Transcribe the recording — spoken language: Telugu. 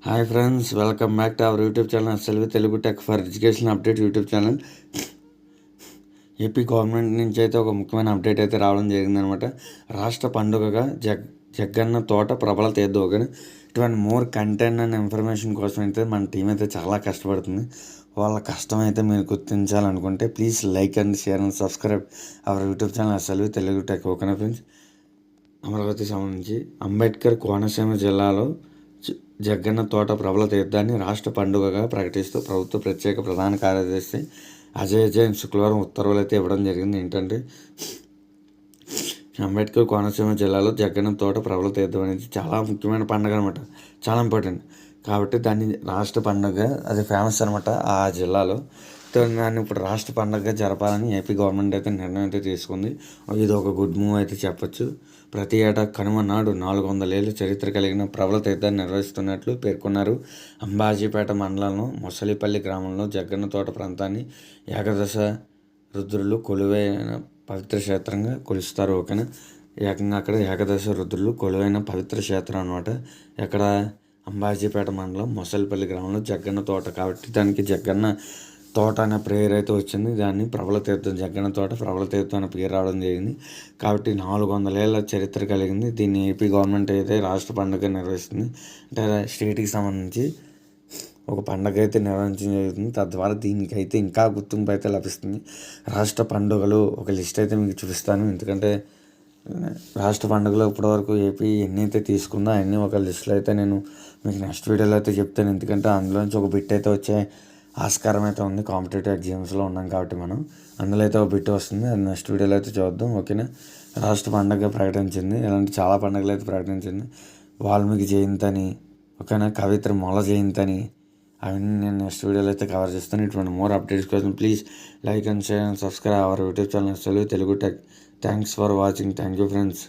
Hi friends, welcome back to our YouTube channel Selvi Telugu tech for education update YouTube channel. AP government నుంచి అయితే ఒక ముఖ్యమైన అప్డేట్ అయితే రావడం జరిగిందనమాట. రాష్ట్ర పండుగగా జగ్గన్న తోట ప్రబల తీద్దాం. ఓకేనా, ఇటువంటి మోర్ కంటెంట్ అండ్ ఇన్ఫర్మేషన్ కోసం అయితే మన టీం అయితే చాలా కష్టపడుతుంది. వాళ్ళ కష్టం అయితే మీరు గుర్తించాలనుకుంటే please like and share and subscribe our YouTube channel Selvi Telugu tech. ఓకేనా ఫ్రెండ్స్, అమరావతి సంబంధించి అంబేద్కర్ కోనసీమ జిల్లాలో జగ్గన్న తోట ప్రబల తీర్థాన్ని రాష్ట్ర పండుగగా ప్రకటిస్తూ ప్రభుత్వ ప్రత్యేక ప్రధాన కార్యదర్శి అజయ్ జైన్ శుక్రవారం ఉత్తర్వులు అయితే ఇవ్వడం జరిగింది. ఏంటంటే, అంబేద్కర్ కోనసీమ జిల్లాలో జగ్గన్న తోట ప్రబల తీర్థం అనేది చాలా ముఖ్యమైన పండుగ అనమాట, చాలా ఇంపార్టెంట్. కాబట్టి దాన్ని రాష్ట్ర పండుగ, అది ఫేమస్ అనమాట ఆ జిల్లాలో. దాన్ని ఇప్పుడు రాష్ట్ర పండుగగా జరపాలని ఏపీ గవర్నమెంట్ అయితే నిర్ణయం అయితే తీసుకుంది. ఇది ఒక గుడ్ మూవ్ అయితే చెప్పొచ్చు. ప్రతి ఏటా కనుమ నాడు 400 ఏళ్ళ చరిత్ర కలిగిన ప్రబల తీర్థాన్ని నిర్వహిస్తున్నట్లు పేర్కొన్నారు. అంబాజీపేట మండలంలో మొసలిపల్లి గ్రామంలో జగ్గన్న తోట ప్రాంతాన్ని ఏకాదశ రుద్రులు కొలువైన పవిత్ర క్షేత్రంగా కొలుస్తారు. ఓకేనా, ఏకంగా అక్కడ ఏకాదశ రుద్రులు కొలువైన పవిత్ర క్షేత్రం అనమాట. ఎక్కడ? అంబాజీపేట మండలం మొసలిపల్లి గ్రామంలో జగ్గన్న తోట, కాబట్టి దానికి జగ్గన్న తోట అనే పేరు అయితే వచ్చింది. దాన్ని ప్రబల తీర్థం, జగ్గన్న తోట ప్రబల తీర్థం అనే పేరు రావడం జరిగింది. కాబట్టి 400 ఏళ్ళ చరిత్ర కలిగింది. దీన్ని ఏపీ గవర్నమెంట్ అయితే రాష్ట్ర పండుగ నిర్వహిస్తుంది. అంటే స్టేట్కి సంబంధించి ఒక పండుగ అయితే నిర్వహించడం జరుగుతుంది. తద్వారా దీనికైతే ఇంకా గుర్తింపు అయితే లభిస్తుంది. రాష్ట్ర పండుగలు ఒక లిస్ట్ అయితే మీకు చూపిస్తాను. ఎందుకంటే రాష్ట్ర పండుగలు ఇప్పటివరకు ఏపీ ఎన్ని అయితే తీసుకుందో అన్నీ ఒక లిస్టులో అయితే నేను మీకు నెక్స్ట్ వీడియోలో అయితే చెప్తాను. ఎందుకంటే అందులోంచి ఒక బిట్ అయితే వచ్చే ఆస్కారం అయితే ఉంది. కాంపిటేటివ్ ఎగ్జామ్స్లో ఉన్నాం కాబట్టి మనం అందులో అయితే ఒక బిట్ వస్తుంది. అది నెక్స్ట్ వీడియోలో అయితే చూద్దాం. ఓకేనా, రాష్ట్ర పండుగ ప్రకటించింది. ఇలాంటి చాలా పండుగలు అయితే ప్రకటించింది. వాల్మీకి జయంతి అని, ఓకేనా, కవిత్రి మొల జయంతి అని, అవన్నీ నేను నెక్స్ట్ వీడియోలో అయితే కవర్ చేస్తాను. ఇటువంటి మోర్ అప్డేట్స్ కోసం please like and share and subscribe our YouTube channel Telugu tech. Thanks for watching. Thank you friends.